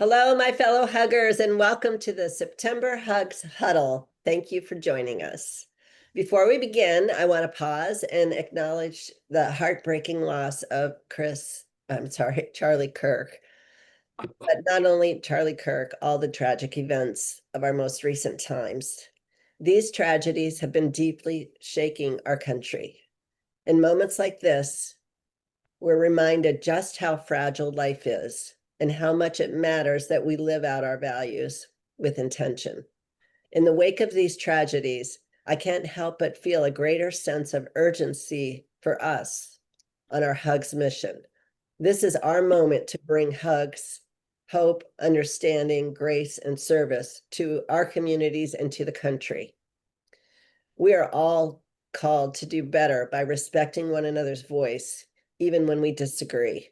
Hello, my fellow huggers, and welcome to the September Hugs Huddle. Thank you for joining us. Before we begin, I want to pause and acknowledge the heartbreaking loss of Charlie Kirk. But not only Charlie Kirk, all the tragic events of our most recent times. These tragedies have been deeply shaking our country. In moments like this, we're reminded just how fragile life is and how much it matters that we live out our values with intention. In the wake of these tragedies, I can't help but feel a greater sense of urgency for us on our Hugs mission. This is our moment to bring hugs, hope, understanding, grace, and service to our communities and to the country. We are all called to do better by respecting one another's voice, even when we disagree.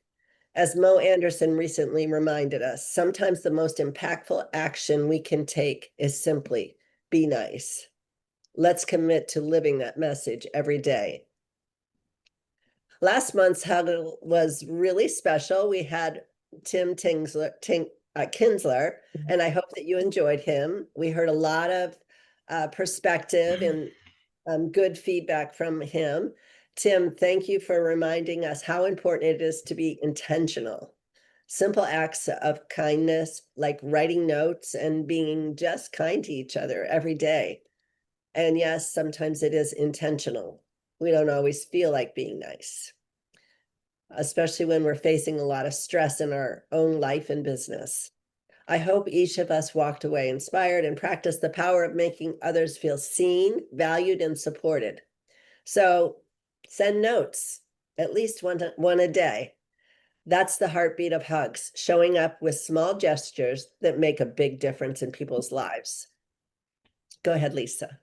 As Mo Anderson recently reminded us, sometimes the most impactful action we can take is simply be nice. Let's commit to living that message every day. Last month's huddle was really special. We had Tim Kinsler, and I hope that you enjoyed him. We heard a lot of perspective and good feedback from him. Tim, thank you for reminding us how important it is to be intentional. Simple acts of kindness, like writing notes and being just kind to each other every day. And yes, sometimes it is intentional. We don't always feel like being nice, especially when we're facing a lot of stress in our own life and business. I hope each of us walked away inspired and practiced the power of making others feel seen, valued, and supported. So send notes, at least one a day. That's the heartbeat of hugs, showing up with small gestures that make a big difference in people's lives. Go ahead, Lisa.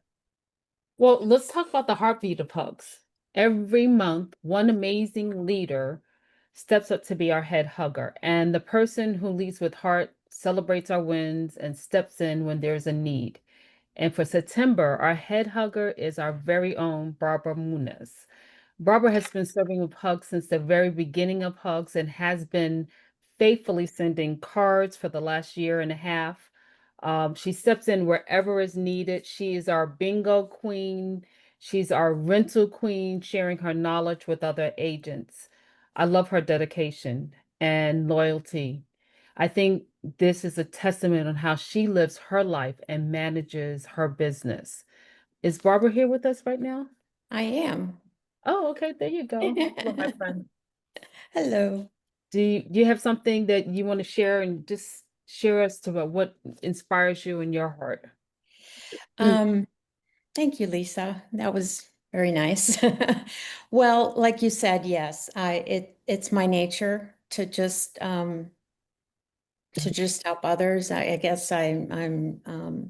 Well, let's talk about the heartbeat of hugs. Every month, one amazing leader steps up to be our head hugger, and the person who leads with heart celebrates our wins and steps in when there's a need. And for September, our head hugger is our very own Barbara Muniz. Barbara has been serving with Hugs since the very beginning of Hugs and has been faithfully sending cards for the last year and a half. She steps in wherever is needed. She is our bingo queen. She's our rental queen, sharing her knowledge with other agents. I love her dedication and loyalty. I think this is a testament on how she lives her life and manages her business. Is Barbara here with us right now? I am. Oh, okay, there you go. Hello, my friend. Hello. Do you have something that you want to share and just share us to about what inspires you in your heart? Um, Thank you, Lisa. That was very nice. Well, like you said, yes, it's my nature to just help others. I guess I'm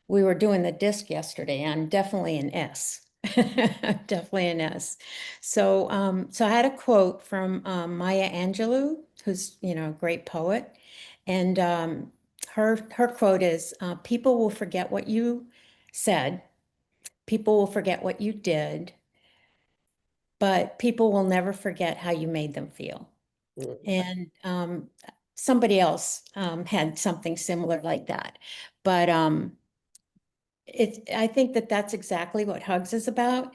we were doing the disc yesterday. I'm definitely an S. Definitely an S. So I had a quote from Maya Angelou, who's, a great poet. And her quote is, people will forget what you said, people will forget what you did, but people will never forget how you made them feel. And somebody else had something similar like that. But I think that that's exactly what Hugs is about,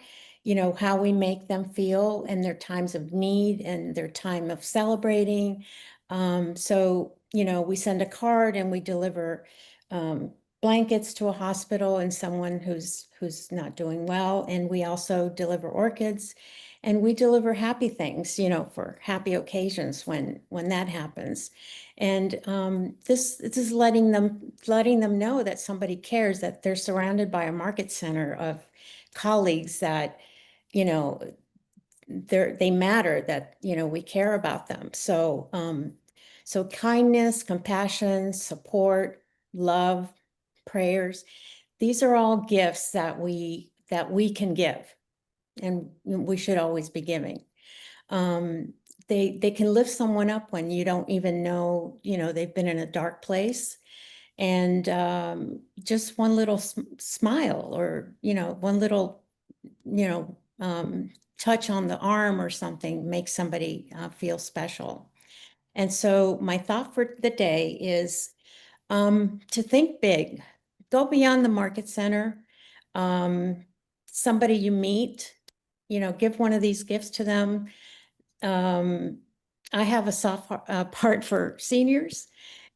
how we make them feel in their times of need and their time of celebrating. So we send a card and we deliver blankets to a hospital and someone who's not doing well. And we also deliver orchids and we deliver happy things, for happy occasions when that happens. And this is letting them know that somebody cares, that they're surrounded by a market center of colleagues that, you know, they matter, that, we care about them. So kindness, compassion, support, love, prayers, these are all gifts that we can give, and we should always be giving. They can lift someone up when you don't even know, they've been in a dark place. And just one little smile, or, one little, you know, touch on the arm or something makes somebody feel special. And so my thought for the day is to think big, go beyond the market center. Somebody you meet, give one of these gifts to them. I have a soft part for seniors,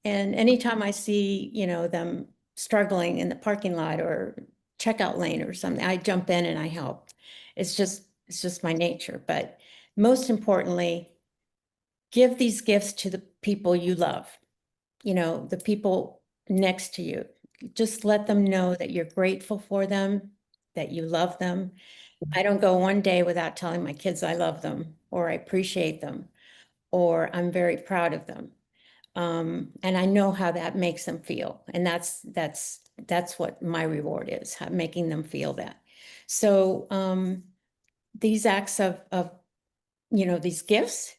and anytime I see, them struggling in the parking lot or checkout lane or something, I jump in and I help. It's just my nature. But most importantly, give these gifts to the people you love, the people next to you. Just let them know that you're grateful for them, that you love them. I don't go one day without telling my kids I love them, or I appreciate them, or I'm very proud of them. And I know how that makes them feel. And that's what my reward is, making them feel that. So these acts of these gifts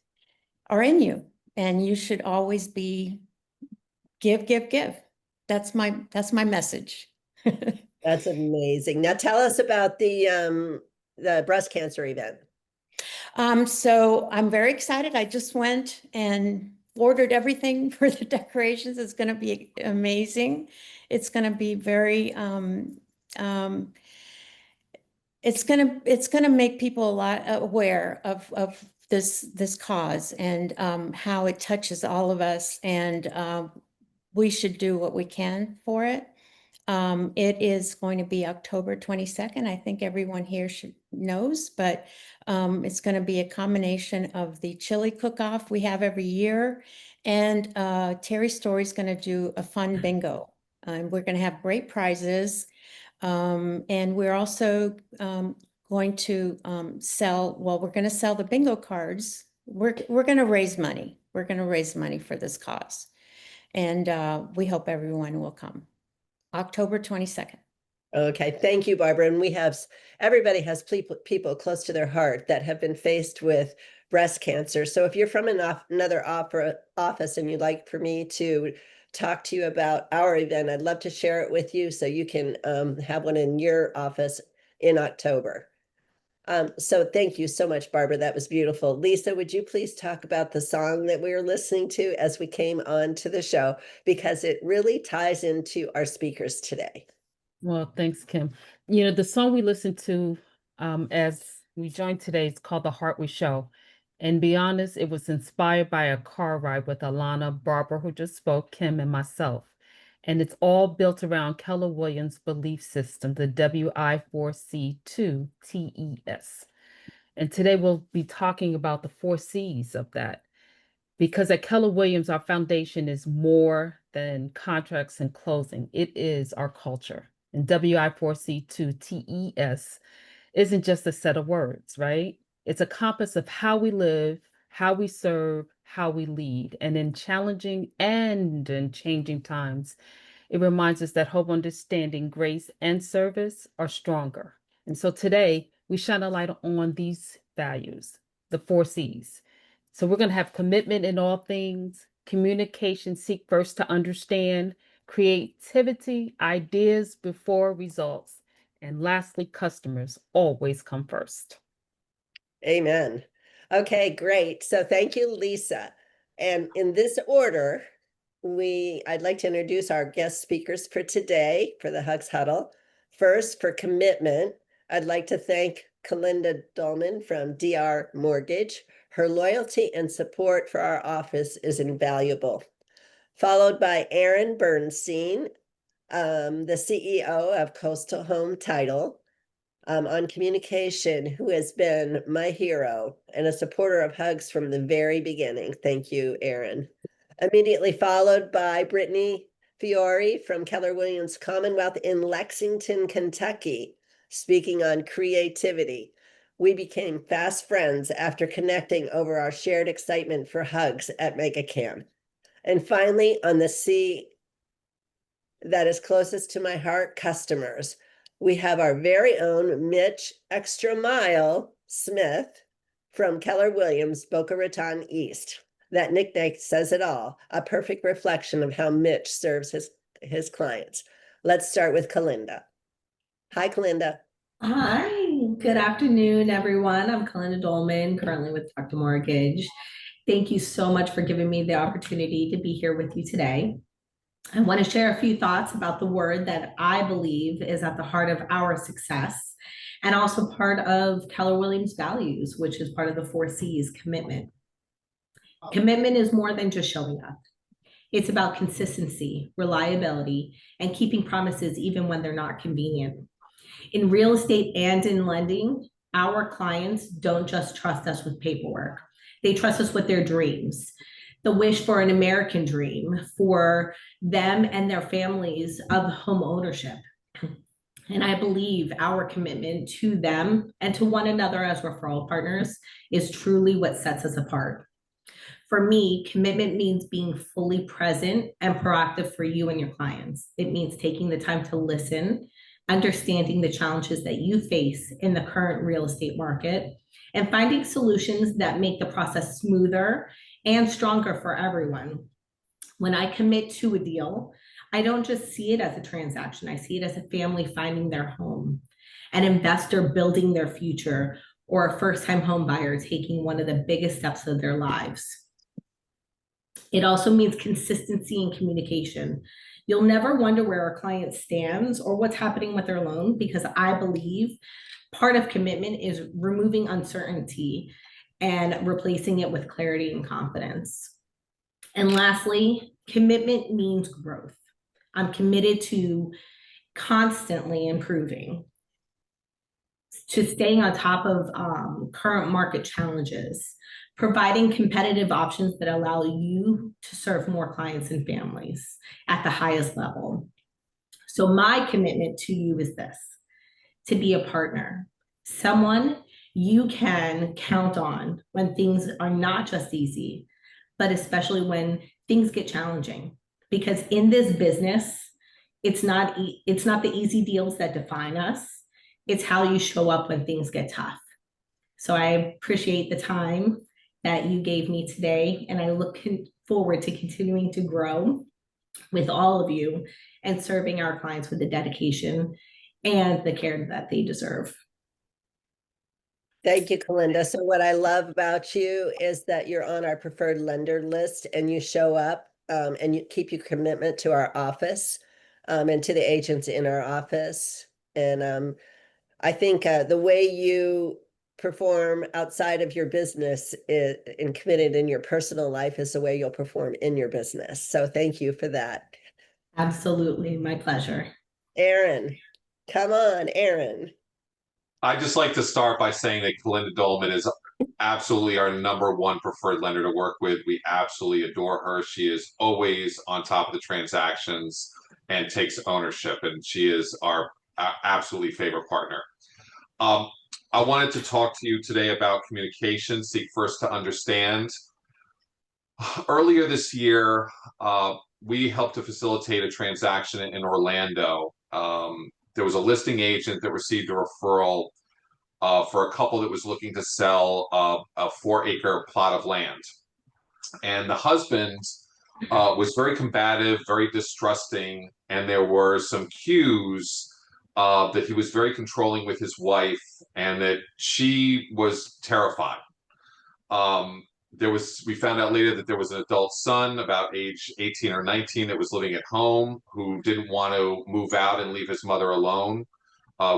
are in you, and you should always be give, give, give. That's my message. That's amazing. Now tell us about the breast cancer event. So I'm very excited. I just went and ordered everything for the decorations. It's going to be amazing. It's going to be very, it's going to make people a lot aware of this cause, and how it touches all of us, and we should do what we can for it. It is going to be October 22nd. I think everyone here knows, but it's going to be a combination of the chili cook-off we have every year, and Terry Story's going to do a fun bingo. And we're going to have great prizes. And we're also going to we're going to sell the bingo cards. We're going to raise money. We're going to raise money for this cause. And we hope everyone will come. October 22nd. Okay, thank you, Barbara. And everybody has people close to their heart that have been faced with breast cancer. So if you're from another office and you'd like for me to talk to you about our event, I'd love to share it with you so you can have one in your office in October. So thank you so much, Barbara. That was beautiful. Lisa, would you please talk about the song that we were listening to as we came on to the show, because it really ties into our speakers today. Well, thanks, Kim. The song we listened to as we joined today is called The Heart We Show. And be honest, it was inspired by a car ride with Alana, Barbara, who just spoke, Kim, and myself. And it's all built around Keller Williams' belief system, the WI4C2 TES. And today we'll be talking about the 4 C's of that. Because at Keller Williams, our foundation is more than contracts and closing. It is our culture. And WI4C2 TES isn't just a set of words, right? It's a compass of how we live, how we serve, how we lead. And in challenging and in changing times, it reminds us that hope, understanding, grace, and service are stronger. And so today, we shine a light on these values, the 4 C's. So we're going to have commitment in all things, communication, seek first to understand, creativity, ideas before results, and lastly, customers always come first. Amen. Okay, great. So thank you, Lisa. And in this order, I'd like to introduce our guest speakers for today for the Hugs Huddle. First, for commitment, I'd like to thank Kalinda Dolman from DR Mortgage. Her loyalty and support for our office is invaluable. Followed by Aaron Bernstein, the CEO of Coastal Home Title, on communication, who has been my hero and a supporter of Hugs from the very beginning. Thank you, Aaron. Immediately followed by Brittany Fiore from Keller Williams Commonwealth in Lexington, Kentucky, speaking on creativity. We became fast friends after connecting over our shared excitement for Hugs at MegaCamp. And finally, on the C that is closest to my heart, customers, we have our very own Mitch Extra Mile Smith from Keller Williams, Boca Raton East. That nickname says it all, a perfect reflection of how Mitch serves his clients. Let's start with Kalinda. Hi, Kalinda. Hi, good afternoon, everyone. I'm Kalinda Dolman, currently with Dr. Mortgage. Thank you so much for giving me the opportunity to be here with you today. I want to share a few thoughts about the word that I believe is at the heart of our success and also part of Keller Williams values, which is part of the 4C's commitment. Commitment is more than just showing up. It's about consistency, reliability, and keeping promises even when they're not convenient. In real estate and in lending, our clients don't just trust us with paperwork. They trust us with their dreams, the wish for an American dream for them and their families of home ownership. And I believe our commitment to them and to one another as referral partners is truly what sets us apart. For me, commitment means being fully present and proactive for you and your clients. It means taking the time to listen, understanding the challenges that you face in the current real estate market, and finding solutions that make the process smoother and stronger for everyone. When I commit to a deal, I don't just see it as a transaction. I see it as a family finding their home, an investor building their future, or a first-time home buyer taking one of the biggest steps of their lives. It also means consistency in communication. You'll never wonder where a client stands or what's happening with their loan, because I believe part of commitment is removing uncertainty and replacing it with clarity and confidence. And lastly, commitment means growth. I'm committed to constantly improving, to staying on top of current market challenges, providing competitive options that allow you to serve more clients and families at the highest level. So my commitment to you is this: to be a partner, someone you can count on when things are not just easy, but especially when things get challenging. Because in this business, it's not the easy deals that define us. It's how you show up when things get tough. So I appreciate the time that you gave me today, and I look forward to continuing to grow with all of you and serving our clients with the dedication and the care that they deserve. Thank you, Kalinda. So what I love about you is that you're on our preferred lender list and you show up and you keep your commitment to our office and to the agents in our office. And I think the way you perform outside of your business and committed in your personal life is the way you'll perform in your business. So thank you for that. Absolutely, my pleasure. Aaron, come on, Aaron. I'd just like to start by saying that Kalinda Dolman is absolutely our #1 preferred lender to work with. We absolutely adore her. She is always on top of the transactions and takes ownership, and she is our absolutely favorite partner. I wanted to talk to you today about communication, seek first to understand. Earlier this year, we helped to facilitate a transaction in Orlando. There was a listing agent that received a referral for a couple that was looking to sell a 4-acre plot of land. And the husband was very combative, very distrusting, and there were some cues that he was very controlling with his wife and that she was terrified. We found out later that there was an adult son about age 18 or 19 that was living at home who didn't want to move out and leave his mother alone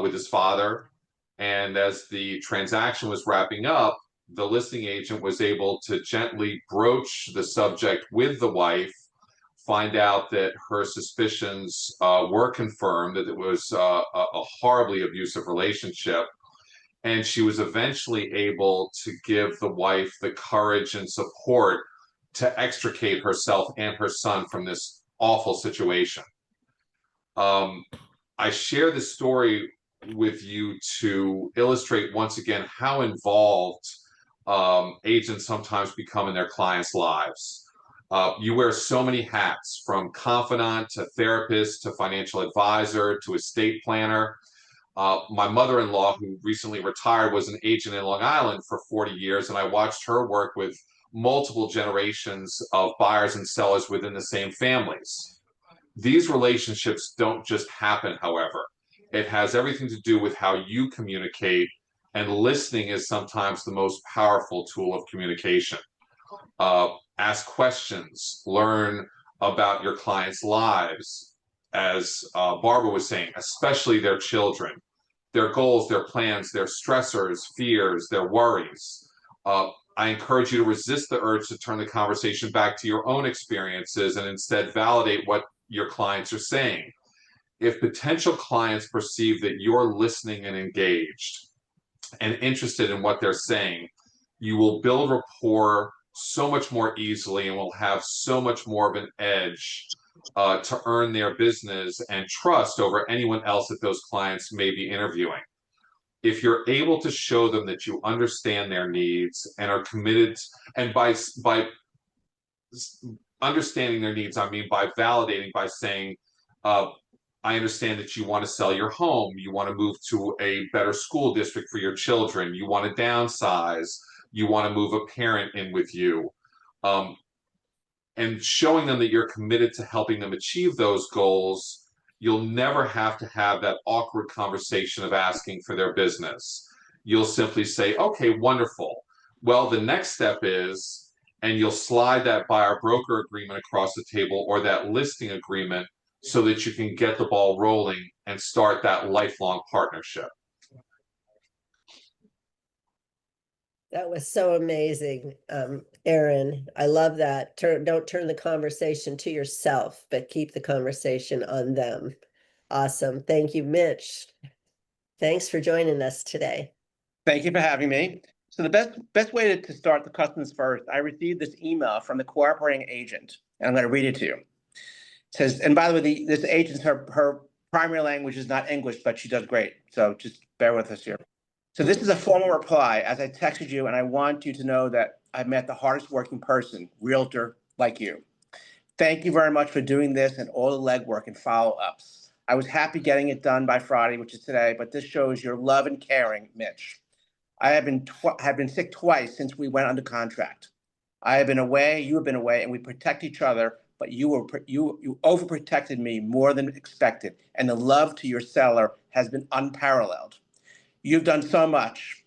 with his father. And as the transaction was wrapping up, the listing agent was able to gently broach the subject with the wife, find out that her suspicions were confirmed, that it was a horribly abusive relationship. And she was eventually able to give the wife the courage and support to extricate herself and her son from this awful situation. I share this story with you to illustrate once again how involved agents sometimes become in their clients' lives. You wear so many hats, from confidant to therapist to financial advisor to estate planner. My mother-in-law, who recently retired, was an agent in Long Island for 40 years, and I watched her work with multiple generations of buyers and sellers within the same families. These relationships don't just happen, however. It has everything to do with how you communicate, and listening is sometimes the most powerful tool of communication. Ask questions, learn about your clients' lives, as Barbara was saying, especially their children, their goals, their plans, their stressors, fears, their worries. I encourage you to resist the urge to turn the conversation back to your own experiences and instead validate what your clients are saying. If potential clients perceive that you're listening and engaged and interested in what they're saying, you will build rapport so much more easily and will have so much more of an edge to earn their business and trust over anyone else that those clients may be interviewing. If you're able to show them that you understand their needs and are committed, and by understanding their needs, I mean by validating, by saying, I understand that you want to sell your home, you want to move to a better school district for your children, you want to downsize, you want to move a parent in with you. And showing them that you're committed to helping them achieve those goals, you'll never have to have that awkward conversation of asking for their business. You'll simply say, okay, wonderful. Well, the next step is, and you'll slide that buyer broker agreement across the table or that listing agreement so that you can get the ball rolling and start that lifelong partnership. That was so amazing, Erin. I love that. Don't turn the conversation to yourself, but keep the conversation on them. Awesome. Thank you, Mitch. Thanks for joining us today. Thank you for having me. So the best way to start the customers first, I received this email from the cooperating agent, and I'm going to read it to you. It says, and by the way, this agent, her primary language is not English, but she does great. So just bear with us here. So this is a formal reply as I texted you, and I want you to know that I've met the hardest working person, realtor like you. Thank you very much for doing this and all the legwork and follow-ups. I was happy getting it done by Friday, which is today, but this shows your love and caring, Mitch. I have been sick twice since we went under contract. I have been away, you have been away, and we protect each other, but you overprotected me more than expected, and the love to your seller has been unparalleled. You've done so much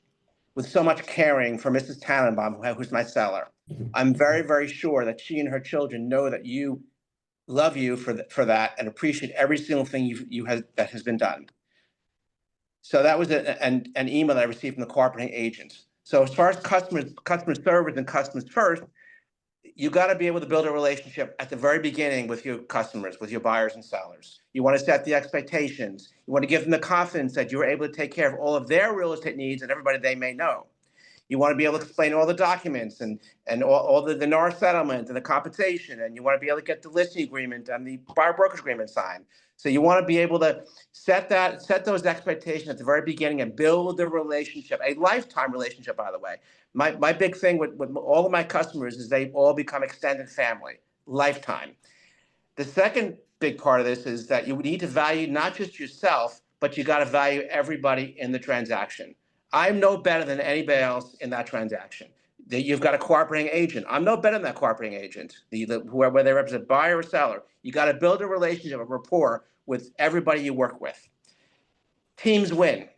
with so much caring for Mrs. Tannenbaum, who's my seller. I'm very, very sure that she and her children know that you love you for that and appreciate every single thing that has been done. So that was an email that I received from the cooperating agent. So as far as customer service and customers first, you got to be able to build a relationship at the very beginning with your customers, with your buyers and sellers. You want to set the expectations. You want to give them the confidence that you're able to take care of all of their real estate needs and everybody they may know. You want to be able to explain all the documents and all the NAR settlement and the compensation, and you want to be able to get the listing agreement and the buyer brokerage agreement signed. So you want to be able to set those expectations at the very beginning and build a relationship, a lifetime relationship, by the way. My big thing with all of my customers is they all become extended family, lifetime. The second big part of this is that you need to value not just yourself, but you got to value everybody in the transaction. I'm no better than anybody else in that transaction. You've got a cooperating agent. I'm no better than that cooperating agent, whether they represent buyer or seller. You got to build a relationship, a rapport with everybody you work with. Teams win.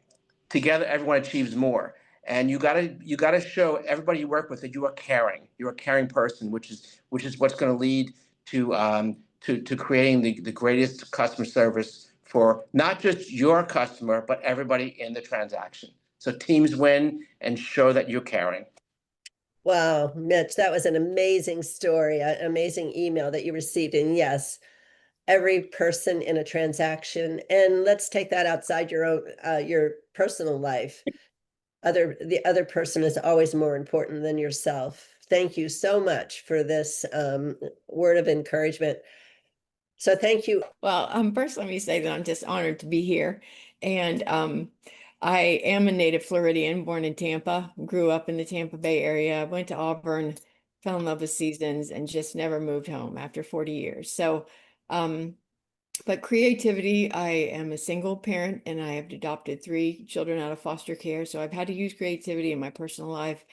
Together, everyone achieves more. And you gotta show everybody you work with that you are caring. You're a caring person, which is what's going to lead to creating the greatest customer service for not just your customer, but everybody in the transaction. So teams win and show that you're caring. Wow, Mitch, that was an amazing story, an amazing email that you received. And yes, every person in a transaction, and let's take that outside your own, your personal life. The other person is always more important than yourself. Thank you so much for this word of encouragement. So thank you. Well, first let me say that I'm just honored to be here. And I am a native Floridian, born in Tampa, grew up in the Tampa Bay area, went to Auburn, fell in love with Seasons, and just never moved home after 40 years. So, but creativity, I am a single parent and I have adopted 3 children out of foster care. So I've had to use creativity in my personal life.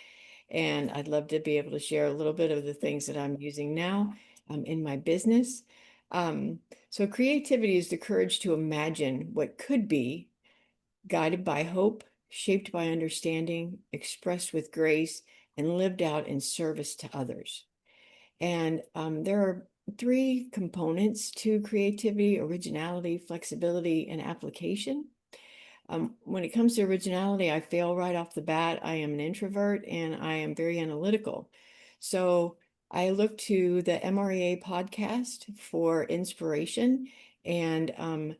And I'd love to be able to share a little bit of the things that I'm using now in my business. So creativity is the courage to imagine what could be, guided by hope, shaped by understanding, expressed with grace, and lived out in service to others. And there are three components to creativity: originality, flexibility, and application. When it comes to originality, I fail right off the bat. I am an introvert and I am very analytical. So I look to the MREA podcast for inspiration. And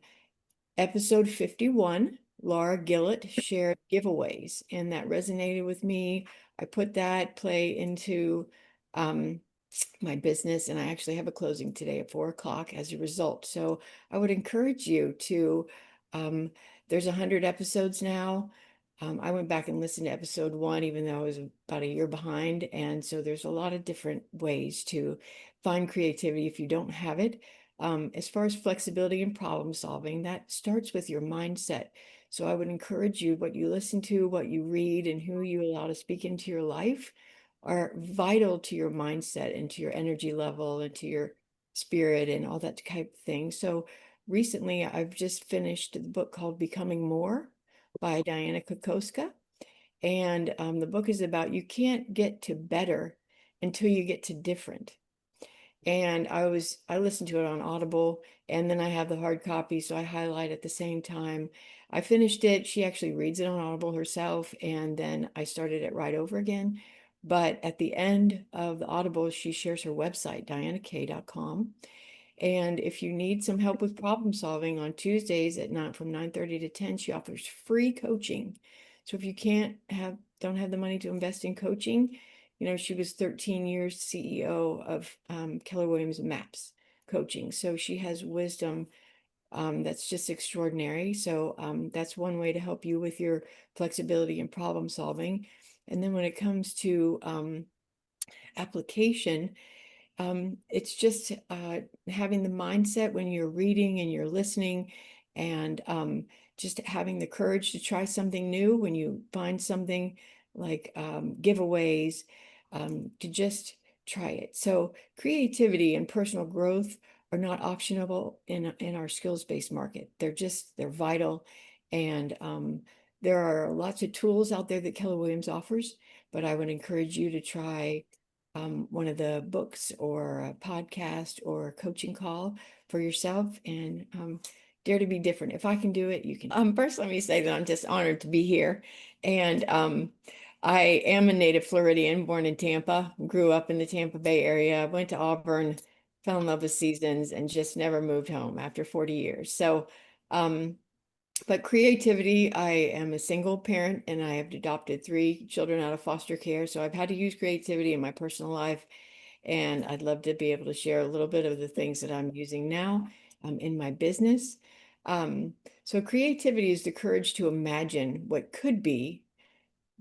episode 51, Laura Gillett shared giveaways, and that resonated with me. I put that play into my business, and I actually have a closing today at 4 o'clock as a result. So I would encourage you to, there's 100 episodes now. I went back and listened to episode 1, even though I was about a year behind. And so there's a lot of different ways to find creativity if you don't have it. As far as flexibility and problem solving, that starts with your mindset. So I would encourage you, what you listen to, what you read, and who you allow to speak into your life are vital to your mindset and to your energy level and to your spirit and all that type of thing. So recently I've just finished the book called Becoming More by Diana Kokoska. And the book is about, you can't get to better until you get to different. And I listened to it on Audible, and then I have the hard copy, so I highlight at the same time. I finished it. She actually reads it on Audible herself, and then I started it right over again. But at the end of the Audible, she shares her website, dianak.com. And if you need some help with problem solving, on Tuesdays from 9:30 to 10, she offers free coaching. So if you don't have the money to invest in coaching, she was 13 years CEO of Keller Williams MAPS coaching. So she has wisdom that's just extraordinary. So that's one way to help you with your flexibility and problem solving. And then when it comes to application, it's just having the mindset when you're reading and you're listening, and just having the courage to try something new when you find something like giveaways, to just try it. So creativity and personal growth are not optional in our skills-based market. They're vital. And there are lots of tools out there that Keller Williams offers, but I would encourage you to try one of the books or a podcast or a coaching call for yourself, and dare to be different. If I can do it, you can. First, let me say that I'm just honored to be here. And I am a native Floridian, born in Tampa, grew up in the Tampa Bay area, went to Auburn, fell in love with seasons, and just never moved home after 40 years. So, but creativity, I am a single parent and I have adopted 3 children out of foster care. So I've had to use creativity in my personal life. And I'd love to be able to share a little bit of the things that I'm using now in my business. So creativity is the courage to imagine what could be,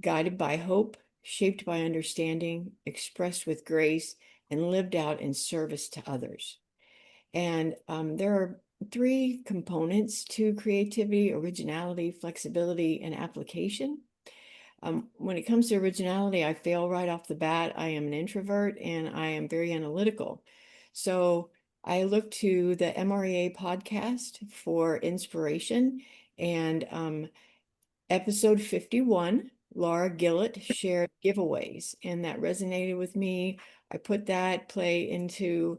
guided by hope, shaped by understanding, expressed with grace, and lived out in service to others. And there are 3 components to creativity: originality, flexibility, and application. When it comes to originality, I fail right off the bat. I am an introvert and I am very analytical. So I look to the MREA podcast for inspiration. And episode 51, Laura Gillett shared giveaways, and that resonated with me. I put that play into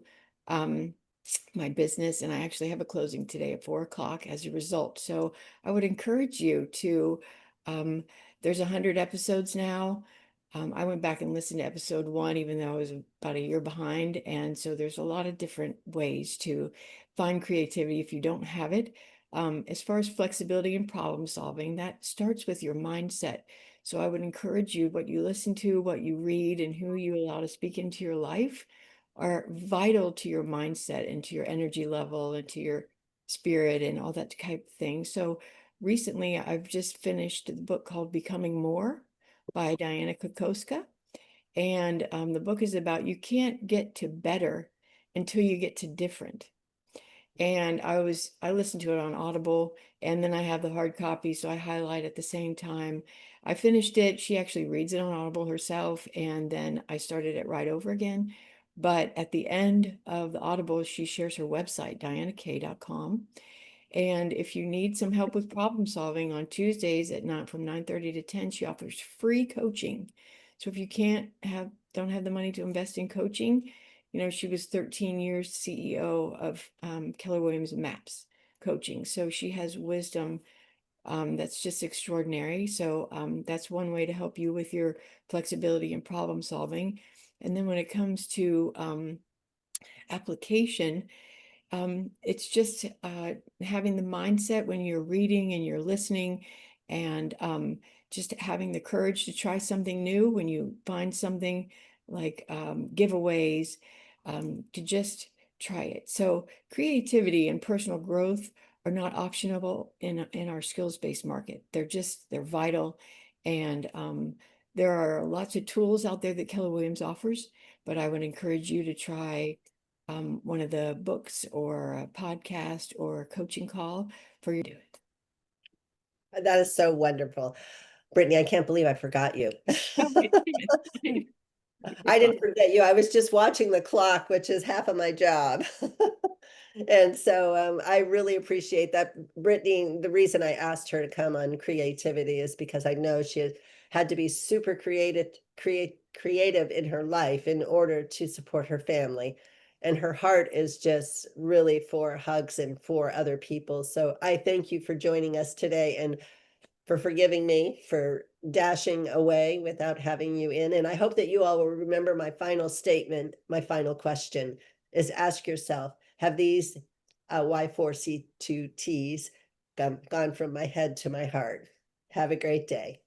my business, and I actually have a closing today at 4 o'clock as a result. So I would encourage you to, there's 100 episodes now. I went back and listened to episode 1, even though I was about a year behind. And so there's a lot of different ways to find creativity if you don't have it. As far as flexibility and problem solving, that starts with your mindset. So I would encourage you, what you listen to, what you read, and who you allow to speak into your life are vital to your mindset and to your energy level and to your spirit and all that type of thing. So recently I've just finished the book called Becoming More by Diana Kokoska. And the book is about, you can't get to better until you get to different. And I listened to it on Audible, and then I have the hard copy, so I highlight at the same time. I finished it. She actually reads it on Audible herself, and then I started it right over again. But at the end of the Audible, she shares her website, dianak.com. And if you need some help with problem solving, on Tuesdays from 9:30 to 10, she offers free coaching. So if you don't have the money to invest in coaching, You know, she was 13 years CEO of Keller Williams Maps Coaching. So she has wisdom that's just extraordinary. So that's one way to help you with your flexibility and problem solving. And then when it comes to application, it's just having the mindset when you're reading and you're listening, and just having the courage to try something new when you find something like giveaways, to just try it. So creativity and personal growth are not optionable in our skills-based market. They're vital. And there are lots of tools out there that Keller Williams offers, but I would encourage you to try one of the books or a podcast or a coaching call for you to do it. That is so wonderful. Brittany, I can't believe I forgot you. I didn't forget you. I was just watching the clock, which is half of my job. And so I really appreciate that. Brittany, the reason I asked her to come on creativity is because I know she had to be super creative in her life in order to support her family. And her heart is just really for hugs and for other people. So I thank you for joining us today and for forgiving me for dashing away without having you in. And I hope that you all will remember my final statement. My final question is, ask yourself, have these Y4C2Ts gone from my head to my heart? Have a great day.